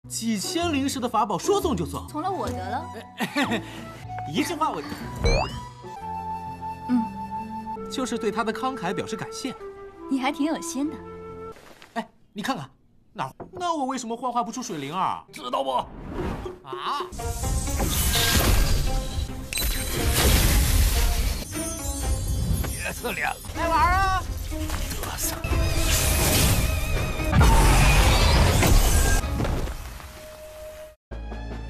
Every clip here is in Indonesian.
几千灵石的法宝说送就送，从了我得了。一句话我，就是对他的慷慨表示感谢。你还挺有心的。哎，你看看，那我为什么幻化不出水灵儿？知道不？啊！别侧脸了，来玩啊！嘚瑟。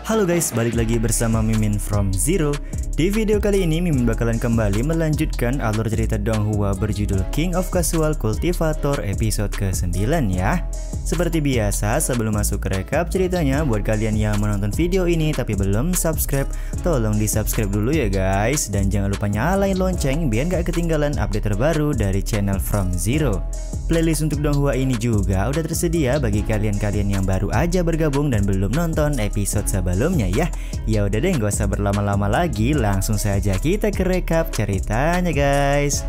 Halo guys, balik lagi bersama Mimin from Zero. Di video kali ini Mimin bakalan kembali melanjutkan alur cerita Donghua berjudul King of Casual Cultivator episode ke-9 ya. Seperti biasa, sebelum masuk ke rekap ceritanya, buat kalian yang menonton video ini tapi belum subscribe, tolong di subscribe dulu ya guys. Dan jangan lupa nyalain lonceng biar gak ketinggalan update terbaru dari channel From Zero. Playlist untuk Donghua ini juga udah tersedia bagi kalian-kalian yang baru aja bergabung dan belum nonton episode sebelumnya ya. Ya udah deh, gak usah berlama-lama lagi, langsung saja kita ke rekap ceritanya guys.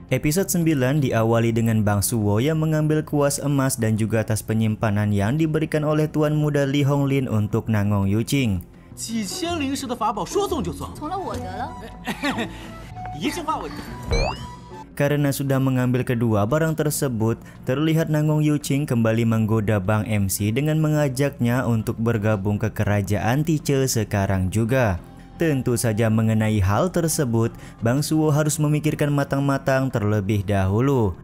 Episode 9 diawali dengan Bang Suwo yang mengambil kuas emas dan juga tas penyimpanan yang diberikan oleh Tuan Muda Li Honglin untuk Nangong Yuqing. 几千灵石的法宝说送就送，从了我得了。一句话我。 Karena sudah mengambil kedua barang tersebut, terlihat Nangong Yuqing kembali menggoda Bang MC dengan mengajaknya untuk bergabung ke kerajaan Tice sekarang juga. Tentu saja mengenai hal tersebut, Bang Suwo harus memikirkan matang-matang terlebih dahulu.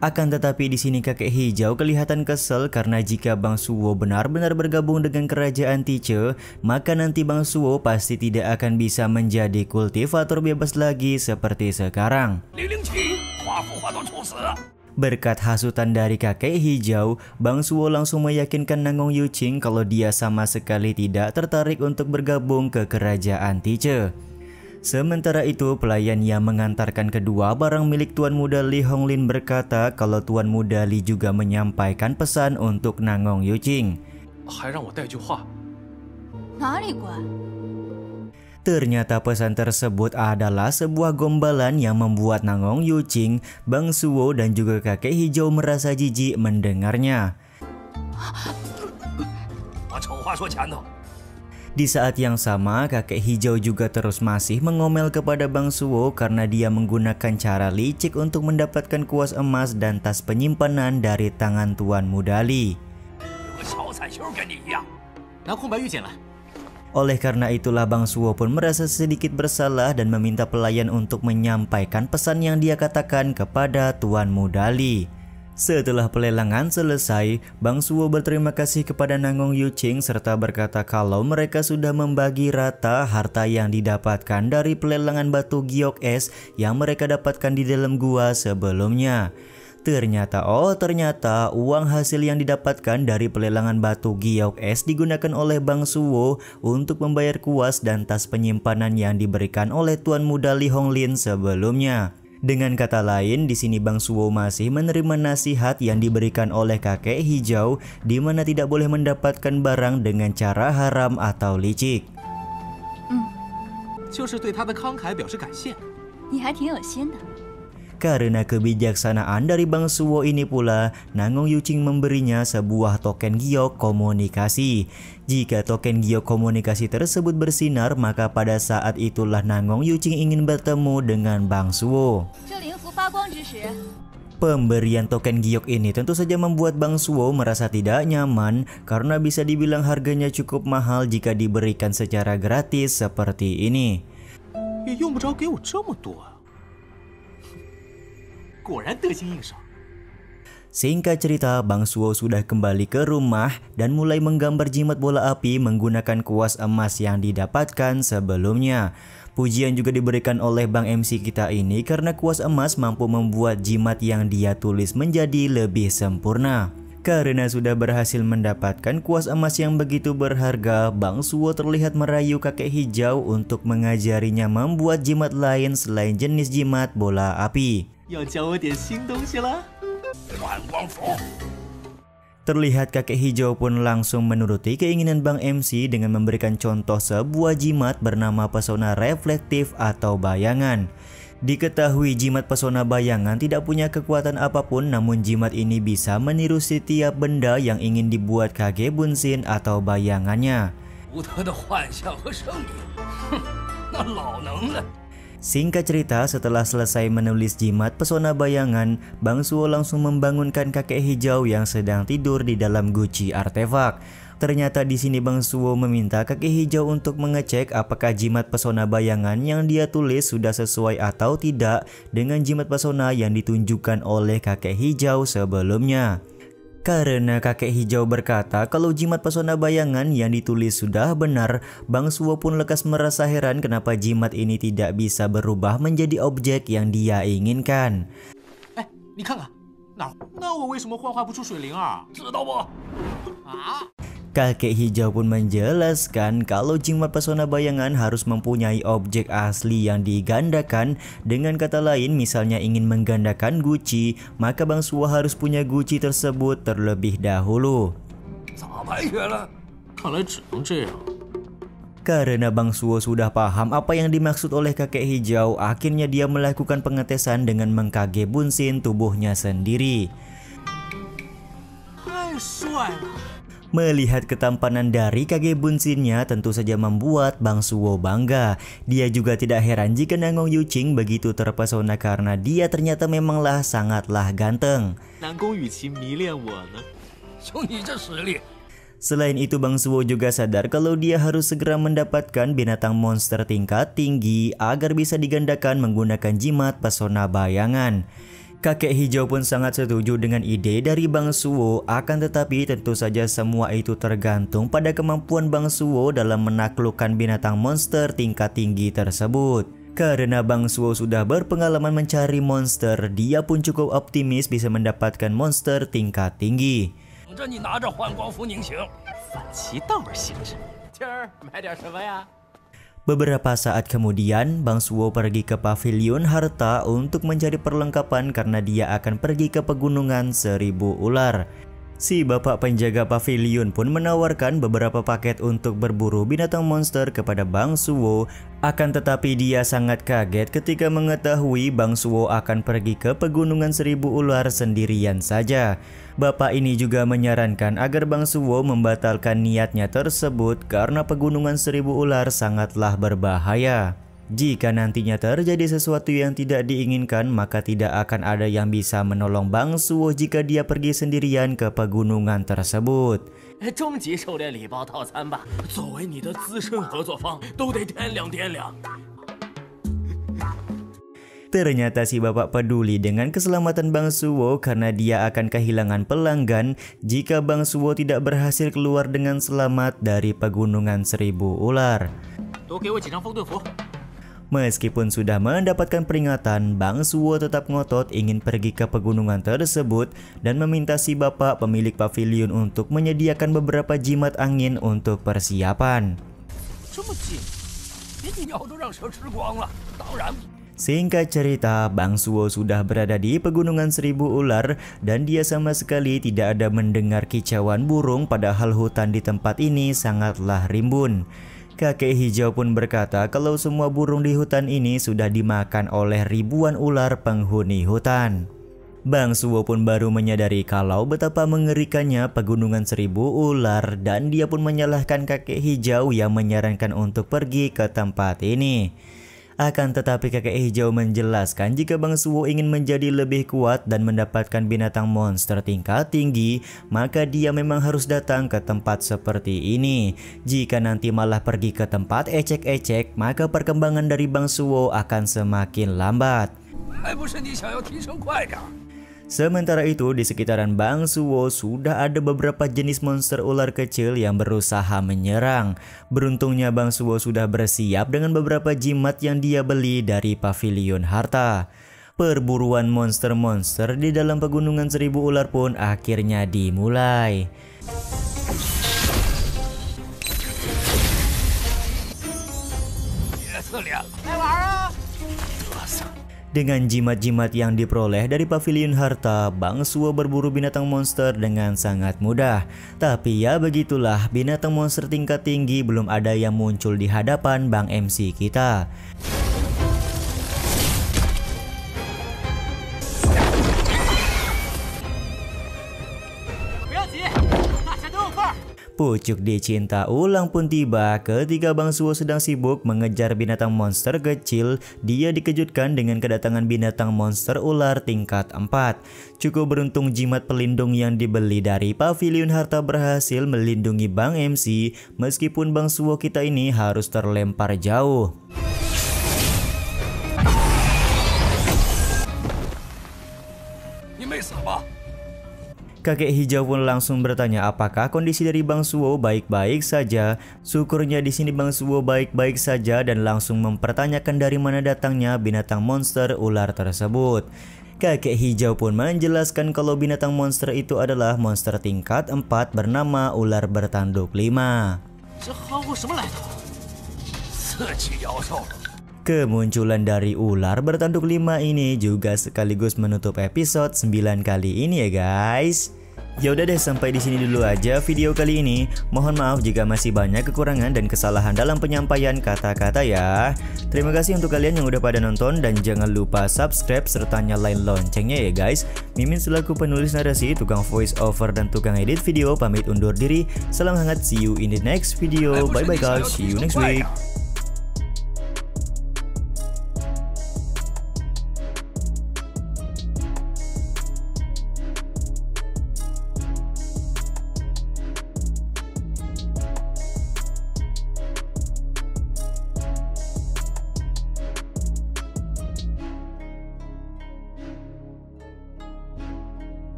Akan tetapi di sini kakek hijau kelihatan kesel karena jika Bang Suwo benar-benar bergabung dengan kerajaan Tice, maka nanti Bang Suwo pasti tidak akan bisa menjadi kultivator bebas lagi seperti sekarang. Berkat hasutan dari kakek hijau, Bang Suwo langsung meyakinkan Nangong Yuqing kalau dia sama sekali tidak tertarik untuk bergabung ke kerajaan Tice. Sementara itu, pelayan yang mengantarkan kedua barang milik Tuan Muda Li Honglin berkata kalau Tuan Muda Li juga menyampaikan pesan untuk Nangong Yuqing. Ternyata pesan tersebut adalah sebuah gombalan yang membuat Nangong Yuqing, Bang Suwo dan juga kakek hijau merasa jijik mendengarnya. Di saat yang sama, kakek hijau juga terus masih mengomel kepada Bang Suwo karena dia menggunakan cara licik untuk mendapatkan kuas emas dan tas penyimpanan dari tangan Tuan Muda Li. Oleh karena itulah Bang Suwo pun merasa sedikit bersalah dan meminta pelayan untuk menyampaikan pesan yang dia katakan kepada Tuan Muda Li. Setelah pelelangan selesai, Bang Suwo berterima kasih kepada Nangong Yuqing serta berkata kalau mereka sudah membagi rata harta yang didapatkan dari pelelangan batu giok es yang mereka dapatkan di dalam gua sebelumnya. Ternyata uang hasil yang didapatkan dari pelelangan batu giok es digunakan oleh Bang Suwo untuk membayar kuas dan tas penyimpanan yang diberikan oleh Tuan Muda Li Honglin sebelumnya. Dengan kata lain, di sini Bang Suwo masih menerima nasihat yang diberikan oleh kakek hijau di mana tidak boleh mendapatkan barang dengan cara haram atau licik. 就是对他的慷慨表示感谢。你还挺有心的。 Karena kebijaksanaan dari Bang Suwo ini pula, Nangong Yuqing memberinya sebuah token giok komunikasi. Jika token giok komunikasi tersebut bersinar, maka pada saat itulah Nangong Yuqing ingin bertemu dengan Bang Suwo. Pemberian token giok ini tentu saja membuat Bang Suwo merasa tidak nyaman karena bisa dibilang harganya cukup mahal jika diberikan secara gratis seperti ini. Singkat cerita, Bang Suwo sudah kembali ke rumah dan mulai menggambar jimat bola api menggunakan kuas emas yang didapatkan sebelumnya. Pujian juga diberikan oleh Bang MC kita ini karena kuas emas mampu membuat jimat yang dia tulis menjadi lebih sempurna. Karena sudah berhasil mendapatkan kuas emas yang begitu berharga, Bang Suwo terlihat merayu kakek hijau untuk mengajarinya membuat jimat lain selain jenis jimat bola api. Terlihat kakek hijau pun langsung menuruti keinginan Bang MC dengan memberikan contoh sebuah jimat bernama pesona reflektif atau bayangan. Diketahui jimat pesona bayangan tidak punya kekuatan apapun, namun jimat ini bisa meniru setiap benda yang ingin dibuat Kage Bunshin atau bayangannya. 独特的幻象和声音，哼，那老能耐。 Singkat cerita, setelah selesai menulis jimat pesona bayangan, Bang Suo langsung membangunkan kakek hijau yang sedang tidur di dalam guci artefak. Ternyata di sini Bang Suo meminta kakek hijau untuk mengecek apakah jimat pesona bayangan yang dia tulis sudah sesuai atau tidak dengan jimat pesona yang ditunjukkan oleh kakek hijau sebelumnya. Karena kakek hijau berkata kalau jimat pesona bayangan yang ditulis sudah benar, Bang Suo pun lekas merasa heran kenapa jimat ini tidak bisa berubah menjadi objek yang dia inginkan. 哎，你看看，那我为什么幻化不出水灵啊？ 知道不？ 啊！ Kakek hijau pun menjelaskan kalau jimat pesona bayangan harus mempunyai objek asli yang digandakan. Dengan kata lain, misalnya ingin menggandakan guci, maka Bang Suo harus punya guci tersebut terlebih dahulu. 咋白学了？ 看来只能这样。 Karena Bang Suo sudah paham apa yang dimaksud oleh kakek hijau, akhirnya dia melakukan pengetesan dengan mengkage Bunshin tubuhnya sendiri. 太帅了！ Melihat ketampanan dari Kage Bunshin-nya tentu saja membuat Bang Suo bangga. Dia juga tidak heran jika Nangong Yuqing begitu terpesona karena dia ternyata memanglah sangatlah ganteng. 南宫雨晴迷恋我呢。 就你这实力， Selain itu Bang Suo juga sadar kalau dia harus segera mendapatkan binatang monster tingkat tinggi agar bisa digandakan menggunakan jimat pesona bayangan. Kakek hijau pun sangat setuju dengan ide dari Bang Suo, akan tetapi tentu saja semua itu tergantung pada kemampuan Bang Suo dalam menaklukkan binatang monster tingkat tinggi tersebut. Karena Bang Suo sudah berpengalaman mencari monster, dia pun cukup optimis bisa mendapatkan monster tingkat tinggi. 等着你拿着幻光符凝形。 反其道而行之。今儿买点什么呀？ Beberapa saat kemudian, Bang Suo pergi ke pavilion harta untuk mencari perlengkapan karena dia akan pergi ke pegunungan 1000 ular. Si bapak penjaga pavilion pun menawarkan beberapa paket untuk berburu binatang monster kepada Bang Suo. Akan tetapi dia sangat kaget ketika mengetahui Bang Suo akan pergi ke pegunungan 1000 ular sendirian saja. Bapak ini juga menyarankan agar Bang Suo membatalkan niatnya tersebut karena pegunungan 1000 ular sangatlah berbahaya. Jika nantinya terjadi sesuatu yang tidak diinginkan, maka tidak akan ada yang bisa menolong Bang Suo jika dia pergi sendirian ke pegunungan tersebut. 终极狩猎礼包套餐吧，作为你的资深合作方，都得掂量掂量。 Ternyata si bapak peduli dengan keselamatan Bang Suo karena dia akan kehilangan pelanggan jika Bang Suo tidak berhasil keluar dengan selamat dari pegunungan 1000 ular. 多给我几张风遁符。 Meskipun sudah mendapatkan peringatan, Bang Suo tetap ngotot ingin pergi ke pegunungan tersebut dan meminta si bapak pemilik pavilion untuk menyediakan beberapa jimat angin untuk persiapan. 这么近，鸟都让蛇吃光了，当然。 Singkat cerita, Bang Suo sudah berada di pegunungan 1000 ular dan dia sama sekali tidak ada mendengar kicauan burung, padahal hutan di tempat ini sangatlah rimbun. Kakek hijau pun berkata kalau semua burung di hutan ini sudah dimakan oleh ribuan ular penghuni hutan. Bang Suo pun baru menyadari kalau betapa mengerikannya pegunungan 1000 ular dan dia pun menyalahkan kakek hijau yang menyarankan untuk pergi ke tempat ini. Akan tetapi kakek hijau menjelaskan jika Bang Suo ingin menjadi lebih kuat dan mendapatkan binatang monster tingkat tinggi, maka dia memang harus datang ke tempat seperti ini. Jika nanti malah pergi ke tempat ecek-ecek, maka perkembangan dari Bang Suo akan semakin lambat. 还不是你想要提升快点。 Sementara itu di sekitaran Bang Suo sudah ada beberapa jenis monster ular kecil yang berusaha menyerang. Beruntungnya Bang Suo sudah bersiap dengan beberapa jimat yang dia beli dari pavilion harta. Perburuan monster-monster di dalam pegunungan 1000 ular pun akhirnya dimulai. Dengan jimat-jimat yang diperoleh dari pavilion harta, Bang Suo berburu binatang monster dengan sangat mudah. Tapi ya begitulah, binatang monster tingkat tinggi belum ada yang muncul di hadapan Bang MC kita. Pucuk dicinta ulang pun tiba. Ketika Bang Suwo sedang sibuk mengejar binatang monster kecil, dia dikejutkan dengan kedatangan binatang monster ular tingkat 4. Cukup beruntung jimat pelindung yang dibeli dari Pavilion Harta berhasil melindungi Bang MC, meskipun Bang Suwo kita ini harus terlempar jauh. Kakek hijau pun langsung bertanya apakah kondisi dari Bang Suwo baik-baik saja. Syukurnya di sini Bang Suwo baik-baik saja dan langsung mempertanyakan dari mana datangnya binatang monster ular tersebut. Kakek hijau pun menjelaskan kalau binatang monster itu adalah monster tingkat 4 bernama ular bertanduk 5. Kemunculan dari ular bertanduk 5 ini juga sekaligus menutup episode 9 kali ini ya guys. Ya udah deh, sampai di sini dulu aja video kali ini. Mohon maaf jika masih banyak kekurangan dan kesalahan dalam penyampaian kata-kata ya. Terima kasih untuk kalian yang udah pada nonton dan jangan lupa subscribe serta nyalain loncengnya ya guys. Mimin selaku penulis narasi, tukang voice over dan tukang edit video pamit undur diri. Salam hangat, see you in the next video. Bye bye guys, see you next week.